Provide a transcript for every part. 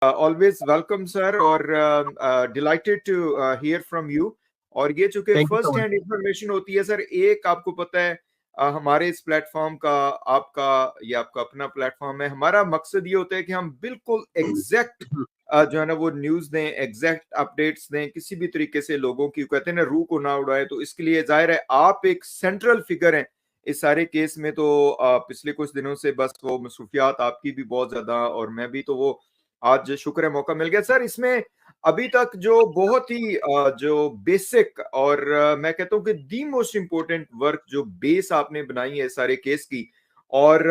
Always welcome sir, और delighted to hear from you. और ये चूंकि thank you so first much. Hand information होती है सर, एक आपको पता है हमारे इस प्लेटफॉर्म का, आपका ये आपका अपना प्लेटफॉर्म है, हमारा मकसद ये होता है कि हम बिल्कुल एग्जैक्ट जो है ना वो न्यूज दें, एग्जैक्ट अपडेट्स दें, किसी भी तरीके से लोगों की कहते हैं ना रूह को ना उड़ाए। तो इसके लिए जाहिर है आप एक सेंट्रल फिगर हैं इस सारे केस में। तो पिछले कुछ दिनों से बस वो मसरूफियात आपकी भी बहुत ज्यादा, और मैं भी, तो वो आज शुक्र है मौका मिल गया सर। इसमें अभी तक जो बहुत ही जो बेसिक और मैं कहता हूँ कि दी मोस्ट इम्पोर्टेंट वर्क जो बेस आपने बनाई है सारे केस की, और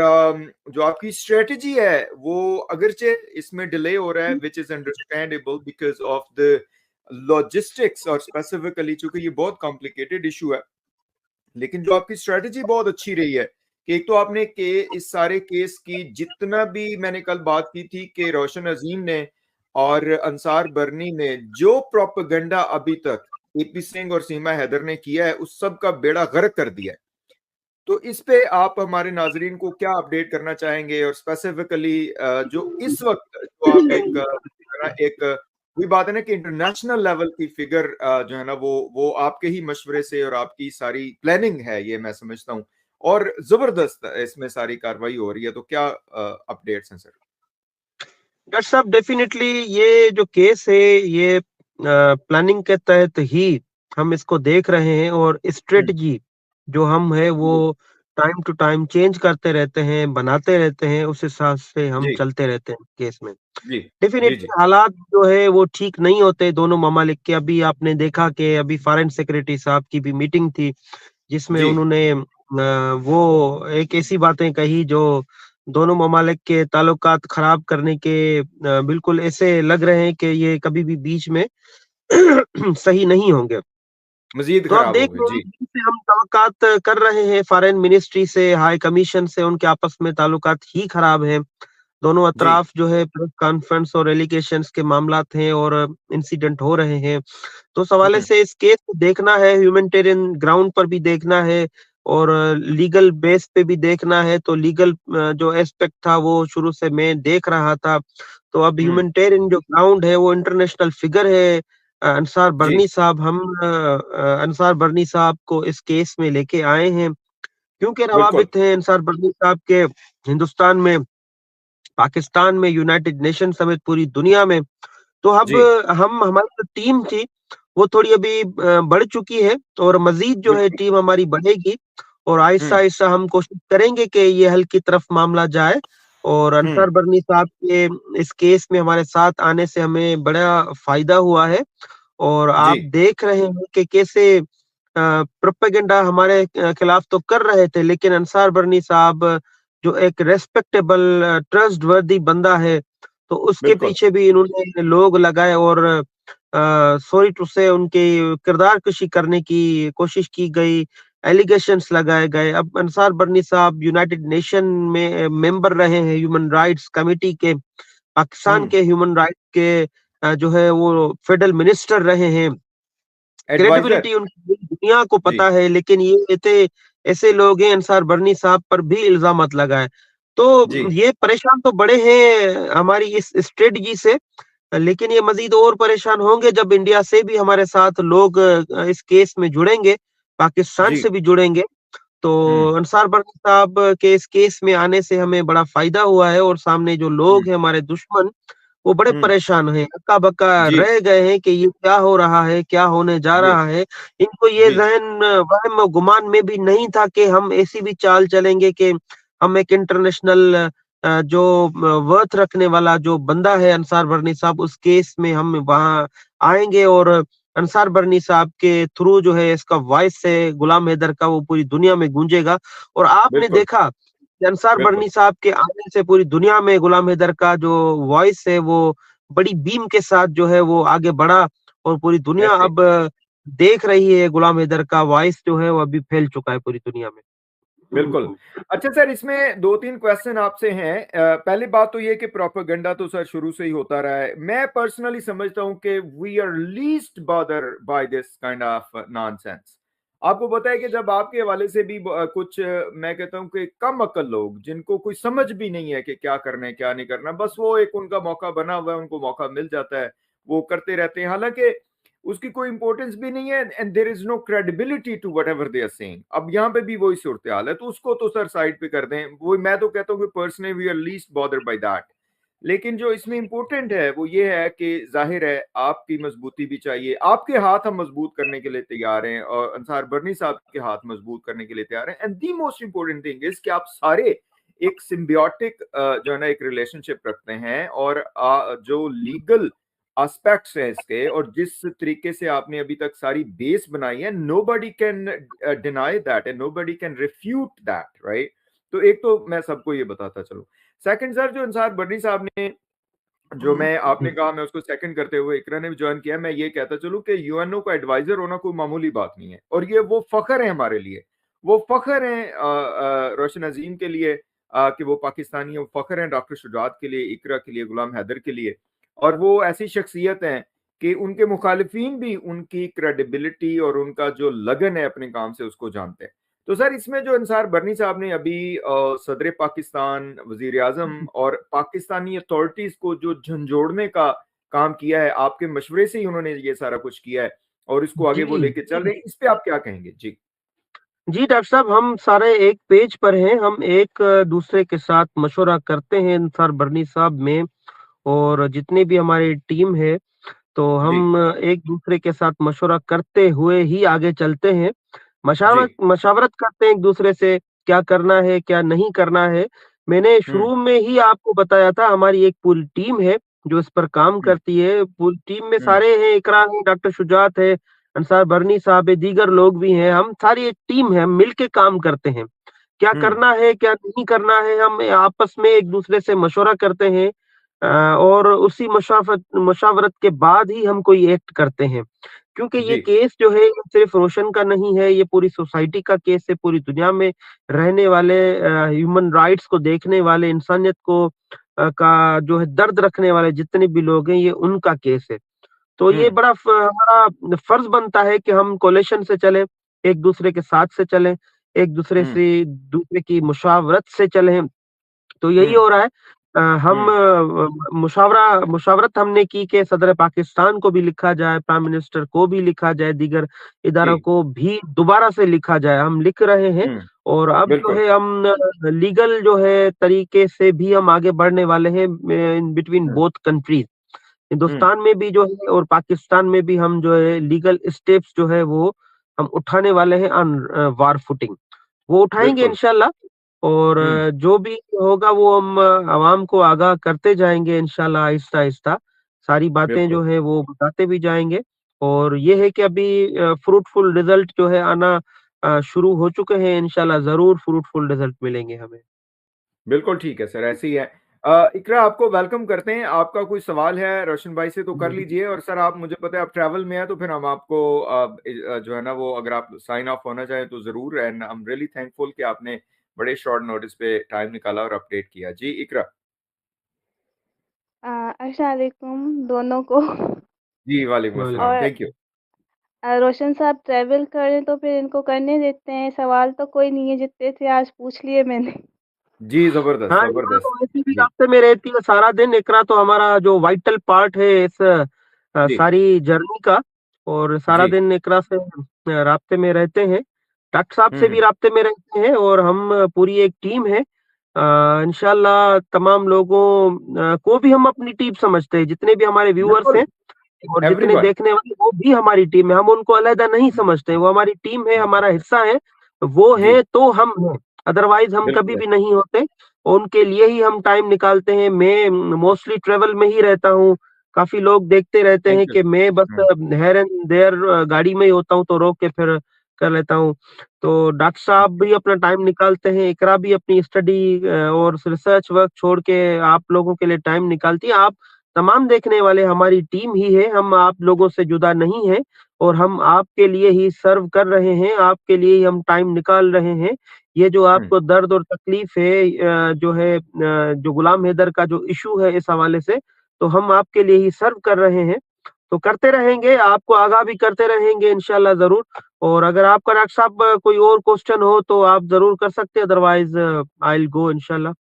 जो आपकी स्ट्रेटजी है वो अगरचे इसमें डिले हो रहा है, which is understandable because of the logistics, और स्पेसिफिकली चूंकि ये बहुत कॉम्प्लिकेटेड इशू है। लेकिन जो आपकी स्ट्रेटजी बहुत अच्छी रही है कि एक तो आपने के इस सारे केस की, जितना भी मैंने कल बात की थी कि रोशन अजीम ने और अंसार बरनी ने जो प्रोपेगेंडा अभी तक एपी सिंह और सीमा हैदर ने किया है, उस सब का बेड़ा गर्क कर दिया है। तो इस पे आप हमारे नाजरीन को क्या अपडेट करना चाहेंगे, और स्पेसिफिकली जो इस वक्त जो आप एक वही बात है ना कि इंटरनेशनल लेवल की फिगर जो है ना वो आपके ही मशवरे से और आपकी सारी प्लानिंग है, ये मैं समझता हूँ, और जबरदस्त इसमें सारी कार्रवाई हो रही है। तो क्या अपडेट्स हैं सर? डॉक्टर साहब, डेफिनेटली ये जो केस है ये प्लानिंग के तहत ही हम इसको देख रहे हैं, और हम्म, स्ट्रेटजी जो हम है वो जी टाइम टू टाइम चेंज करते रहते हैं, बनाते रहते हैं, उस हिसाब से हम जी चलते रहते हैं केस में। जी जी डेफिनेटली जी हालात जो है वो ठीक नहीं होते दोनों ममालिक के। अभी आपने देखा कि अभी फॉरेन सेक्रेटरी साहब की भी मीटिंग थी, जिसमें जी उन्होंने वो एक ऐसी बातें कही जो दोनों ममालिक के ताल्लुकात खराब करने के बिल्कुल ऐसे लग रहे हैं कि ये कभी भी बीच में सही नहीं होंगे। मजीद तो आप खराब हो देख गए रहे हैं जी। जिनसे हम तवक्कात कर रहे हैं फॉरेन मिनिस्ट्री से, हाई कमीशन से, उनके आपस में ताल्लुकात ही खराब हैं। दोनों जी अतराफ जो है प्रेस कॉन्फ्रेंस और एलिगेशंस के मामलात हैं और इंसिडेंट हो रहे हैं। तो उस हवाले हम्म से इस केस को देखना है, ह्यूमैनिटेरियन ग्राउंड पर भी देखना है और लीगल बेस पे भी देखना है। तो लीगल जो एस्पेक्ट था वो शुरू से मैं देख रहा था। तो अब हम्म ह्यूमैनिटेरियन जो ग्राउंड है वो इंटरनेशनल फिगर है अंसार जी बरनी साहब। हम अंसार बरनी साहब को इस केस में लेके आए हैं क्योंकि बिल्कुल रवाबित हैं अंसार बरनी साहब के हिंदुस्तान में, पाकिस्तान में, यूनाइटेड नेशन समेत पूरी दुनिया में। तो अब जी हम हमारी जो टीम थी वो थोड़ी अभी बढ़ चुकी है और मजीद जो है बिल्कुल टीम हमारी बढ़ेगी और हम्म आहिस्ता-आहिस्ता हम कोशिश करेंगे कि ये हल की तरफ मामला जाए। और हम्म अंसार बरनी साहब के इस केस में हमारे साथ आने से हमें बड़ा फ़ायदा हुआ है और जी आप देख रहे हैं कि कैसे प्रोपेगेंडा हमारे खिलाफ तो कर रहे थे, लेकिन अंसार बरनी साहब जो एक रिस्पेक्टेबल ट्रस्टवर्दी बंदा है, तो उसके बिल्कुल पीछे भी इन्होंने लोग लगाए और सॉरी टू से उनकी किरदार कशी करने की कोशिश की गई, एलिगेशंस लगाए गए। अब अंसार बरनी साहब यूनाइटेड नेशन में मेंबर रहे हैं ह्यूमन राइट्स कमिटी के, पाकिस्तान हम्म के ह्यूमन राइट्स के जो है वो फेडरल मिनिस्टर रहे हैं। एडवाइजर क्रेडिबिलिटी उनकी पूरी दुनिया को जी पता है, लेकिन ये ऐसे लोग हैं अंसार बरनी साहब पर भी इल्जामात लगाए। तो जी ये परेशान तो बड़े हैं हमारी इस स्ट्रेटजी से, लेकिन ये मजीद और परेशान होंगे जब इंडिया से भी हमारे साथ लोग इस केस में जुड़ेंगे, पाकिस्तान जी से भी जुड़ेंगे। तो हम्म अंसार बरनी साहब के इस केस में आने से हमें बड़ा फायदा हुआ है और सामने जो लोग हम्म हैं हमारे दुश्मन, वो बड़े हम्म परेशान हैं, हक्का-बक्का जी रह गए हैं कि ये क्या हो रहा है, क्या होने जा जी रहा है। इनको ये जी ज़हन वहम गुमान में भी नहीं था कि हम ऐसी भी चाल चलेंगे कि हम एक इंटरनेशनल जो वर्थ रखने वाला जो बंदा है अंसार बरनी साहब, उस केस में हम वहाँ आएँगे और अंसार बरनी साहब के थ्रू जो है इसका वॉइस है गुलाम हैदर का वो पूरी दुनिया में गूंजेगा। और आपने बिल्कुल देखा कि अंसार बिल्कुल बरनी साहब के आने से पूरी दुनिया में गुलाम हैदर का जो वॉइस है वो बड़ी बीम के साथ जो है वो आगे बढ़ा और पूरी दुनिया ऐसे अब देख रही है गुलाम हैदर का वॉइस जो है वो अभी फैल चुका है पूरी दुनिया में। बिल्कुल। अच्छा सर, इसमें दो तीन क्वेश्चन आपसे हैं। पहली बात तो ये कि प्रोपेगेंडा तो सर शुरू से ही होता रहा है। मैं पर्सनली समझता हूं कि we are least bother by this kind of nonsense. आपको पता है कि जब आपके हवाले से भी कुछ मैं कहता हूँ कि कम अक्ल लोग जिनको कोई समझ भी नहीं है कि क्या करना है क्या नहीं करना, बस वो एक उनका मौका बना हुआ है, उनको मौका मिल जाता है, वो करते रहते हैं, हालांकि उसकी कोई इंपॉर्टेंस भी नहीं है, and there is no credibility to whatever they are saying. अब यहाँ पे भी वही सूरत हाल है, तो उसको तो सर साइड पे कर दें, वो मैं तो कहता हूँ कि personally we are least bothered by that. लेकिन जो इसमें इंपॉर्टेंट है वो ये है कि जाहिर है आपकी मजबूती भी चाहिए, आपके हाथ हम मजबूत करने के लिए तैयार हैं और अंसार बर्नी साहब के हाथ मजबूत करने के लिए तैयार हैं, and the most important thing is कि आप सारे एक सिम्बियोटिक जो है ना एक रिलेशनशिप रखते हैं, और जो लीगल एस्पेक्ट्स हैं इसके, और जिस तरीके से आपने अभी तक सारी बेस बनाई है, nobody can deny that and nobody can refute that, right. तो एक तो मैं सबको ये बताता चलूं। सेकंड सर, जो अंसार बर्नी साहब ने, जो मैं आपने कहा, मैं उसको सेकंड करते हुए, इकरा ने भी ज्वाइन किया, मैं ये कहता चलूं कि यूएनओ का एडवाइजर होना कोई मामूली बात नहीं है, और ये वो फख्र है हमारे लिए, वो फख्र है रोशन अजीम के लिए कि वो पाकिस्तानी है, वो फख्र है डॉक्टर शुजात के लिए, इकरा के लिए, गुलाम हैदर के लिए, और वो ऐसी शख्सियत हैं कि उनके मुखालिफिन भी उनकी क्रेडिबिलिटी और उनका जो लगन है अपने काम से उसको जानते हैं। तो सर, इसमें जो अंसार बर्नी साहब ने अभी सदर पाकिस्तान, वजीर आजम और पाकिस्तानी अथॉरिटीज को जो झंझोड़ने का काम किया है, आपके मशवरे से ही उन्होंने ये सारा कुछ किया है और इसको आगे वो जी, लेके चल रहे हैं, इस पे आप क्या कहेंगे जी? जी डॉक्टर साहब, हम सारे एक पेज पर हैं, हम एक दूसरे के साथ मशवरा करते हैं अंसार बर्नी साहब में, और जितनी भी हमारी टीम है, तो जी। हम एक दूसरे के साथ मशवरा करते हुए ही आगे चलते हैं। जी। मशावरत करते हैं एक दूसरे से, क्या करना है, क्या नहीं करना है। मैंने हम्म। शुरू में ही आपको बताया था, हमारी एक पूरी टीम है जो इस पर काम हम्म। करती है। पूरी टीम में हम्म। सारे हैं, इकरा है, डॉक्टर शुजात है, अंसार बरनी साहब है, दीगर लोग भी हैं। हम सारी एक टीम है, हम मिलके काम करते हैं। क्या हम्म। करना है, क्या नहीं करना है, हम आपस में एक दूसरे से मशवरा करते हैं, और उसी मशावरत के बाद ही हम कोई एक्ट करते हैं। क्योंकि ये जी। केस जो है, ये सिर्फ रोशन का नहीं है, ये पूरी सोसाइटी का केस है, पूरी दुनिया में रहने वाले ह्यूमन राइट्स को देखने वाले, इंसानियत को का जो है दर्द रखने वाले जितने भी लोग हैं, ये उनका केस है। तो ये हम्म। बड़ा हमारा फर्ज बनता है कि हम कोलेशन से चलें, एक दूसरे के साथ से चलें, एक हम्म। दूसरे की मुशावरत से चलें। तो यही हम्म। हो रहा है। हम हम्म। मुशावरत हमने की कि सदर पाकिस्तान को भी लिखा जाए, प्राइम मिनिस्टर को भी लिखा जाए, दीगर जी। इदारों को भी दोबारा से लिखा जाए। हम लिख रहे हैं, हम्म। और अब जो बिल्कुल। है हम लीगल जो है तरीके से भी हम आगे बढ़ने वाले हैं, in between hmm. Both countries. Hmm. Hindustan में भी जो है और पाकिस्तान में भी हम जो है लीगल स्टेप्स जो है वो हम उठाने वाले हैं ऑन वार फुटिंग। वो उठाएँगे बिल्कुल। इंशाल्लाह, और हम्म। जो भी होगा वो हम आवाम को आगाह करते जाएँगे इंशाल्लाह, आहिस्ता-आहिस्ता। सारी बातें बिल्कुल। जो है वो बताते भी जाएँगे, और ये है कि अभी फ्रूटफुल रिज़ल्ट जो है आना शुरू हो चुके हैं। इंशाल्लाह ज़रूर फ्रूटफुल रिज़ल्ट मिलेंगे हमें। बिल्कुल ठीक है सर, ऐसे ही है। इकरा, आपको वेलकम करते हैं। आपका कोई सवाल है रोशन भाई से तो कर लीजिए, और सर आप, मुझे पता है आप ट्रैवल में हैं, तो फिर हम आपको जो है ना वो, अगर आप साइन ऑफ होना चाहें तो जरूर, and I am really thankful कि आपने बड़े शॉर्ट नोटिस पे टाइम निकाला और अपडेट किया। जी इकरा। अस्सलाम वालेकुम दोनों को। जी वालेकुम अस्सलाम, और थैंक यू। रोशन साहब ट्रैवल करें तो फिर इनको करने देते हैं। सवाल तो कोई नहीं है, जितने थे आज पूछ लिए मैंने। जी जबरदस्त हाँ, इकरा जबरदस्त। तो वैसे भी जी। रास्ते में रहती है सारा दिन। इकरा तो हमारा जो वाइटल पार्ट है इस जी। सारी जर्नी का, और सारा जी। दिन इकरा से राब्ते में रहते हैं। डॉक्टर साहब से भी हम्म। राब्ते में रहते हैं, और हम पूरी एक टीम है। इंशाल्लाह तमाम लोगों को भी हम अपनी टीम समझते हैं, जितने भी हमारे व्यूअर्स बिल्कुल। हैं और जितने एवरीवन। देखने वाले, वो भी हमारी टीम है। हम उनको अलग नहीं समझते हैं, वो हमारी टीम है, हमारा हिस्सा है। वो जी। है तो हम हैं, अदरवाइज़ हम कभी बिल्कुल। भी नहीं होते। उनके लिए ही हम टाइम निकालते हैं। मैं मोस्टली ट्रैवल में ही रहता हूँ। काफ़ी लोग देखते रहते थैंक हैं यू। कि मैं बस हियर एंड देयर गाड़ी में ही होता हूँ, तो रोक के फिर कर लेता हूँ। तो डॉक्टर साहब भी अपना टाइम निकालते हैं, इकरा भी अपनी स्टडी और रिसर्च वर्क छोड़ के आप लोगों के लिए टाइम निकालती है। आप तमाम देखने वाले हमारी टीम ही है, हम आप लोगों से जुदा नहीं हैं, और हम आपके लिए ही सर्व कर रहे हैं, आपके लिए ही हम टाइम निकाल रहे हैं। ये जो हम्म। आपको दर्द और तकलीफ है, जो है जो गुलाम हैदर का जो इश्यू है इस हवाले से, तो हम आपके लिए ही सर्व कर रहे हैं। तो करते रहेंगे, आपको आगाह भी करते रहेंगे इंशाल्लाह ज़रूर। और अगर आपका डॉक्टर साहब कोई और क्वेश्चन हो तो आप जरूर कर सकते हैं, अदरवाइज आई विल गो इंशाल्लाह।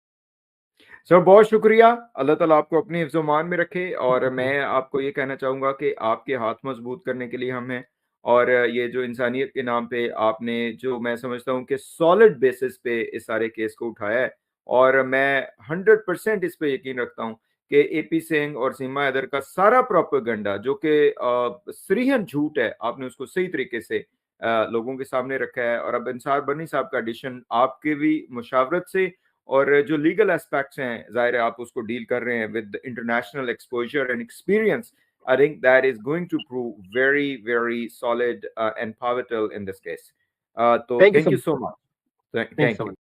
सर बहुत शुक्रिया, अल्लाह ताला आपको अपनी हिफ्ज़-ओ-मान में रखे। और मैं आपको ये कहना चाहूँगा कि आपके हाथ मजबूत करने के लिए हम हैं। और ये जो इंसानियत के नाम पे आपने जो मैं समझता हूँ कि सॉलिड बेसिस पे इस सारे केस को उठाया है, और मैं 100% इस पे यकीन रखता हूँ कि एपी सिंह और सीमा हैदर का सारा प्रोपेगेंडा जो कि सरीहन झूठ है, आपने उसको सही तरीके से लोगों के सामने रखा है। और अब अंसार बनी साहब का एडिशन आपके भी मुशावरत से, और जो लीगल एस्पेक्ट्स हैं, ज़ाहिर है आप उसको डील कर रहे हैं with international exposure and experience, I think that is going to prove very very solid and powerful in this case. तो thank you thank so you much. So much. Thank you thank so you. Much.